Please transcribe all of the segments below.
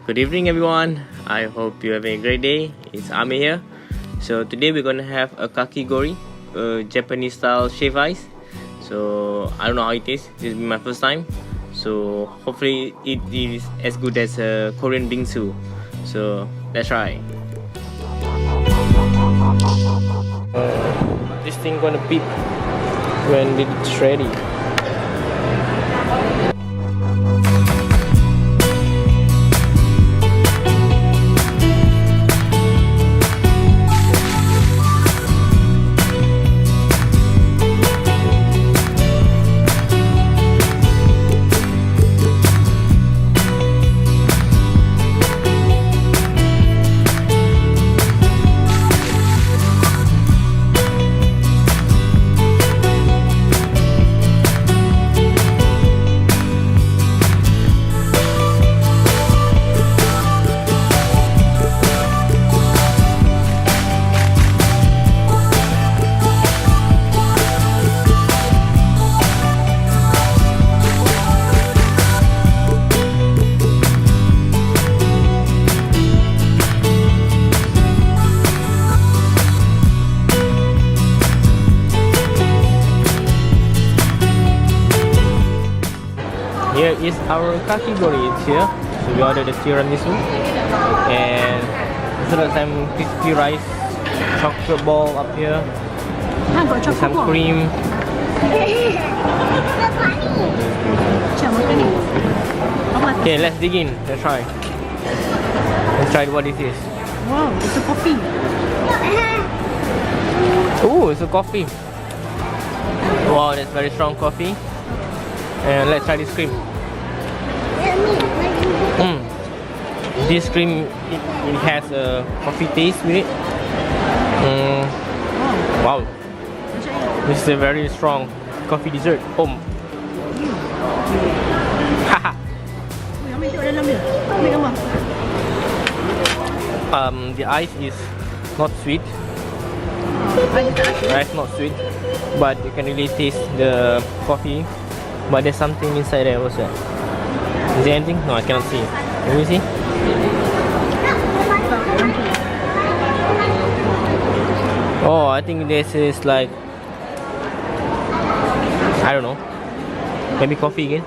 Good evening everyone, I hope you have a great day. It's Ame here. So today we're gonna have a Kakigori, Japanese style shaved ice. So I don't know how it is, this will be my first time. So hopefully it is as good as a Korean bingsu. So let's try. This thing gonna beep when it's ready. Here is our Kakigori, it's here. So we ordered the tiramisu and some crispy rice, chocolate ball up here, some cream. Okay, let's dig in. Let's try. Let's try what this is. Wow, it's a coffee. Oh, it's a coffee. Wow, that's very strong coffee. And let's try this cream. This cream, it has a coffee taste with it. Wow, this is a very strong coffee dessert. The ice is not sweet. Ice not sweet, but you can really taste the coffee. But there's something inside there. What's that? Is there anything? No, I cannot see. Can you see? Oh, I think this is like, I don't know, maybe coffee again.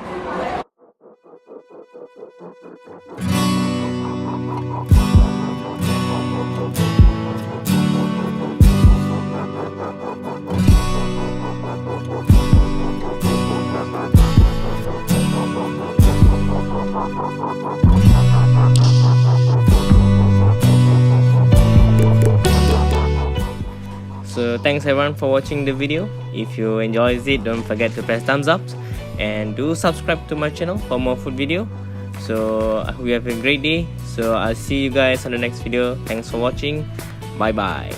So thanks everyone for watching the video. If you enjoyed it, don't forget to press thumbs up and do subscribe to my channel for more food video. So I hope you have a great day. So I'll see you guys on the next video. Thanks for watching. Bye bye.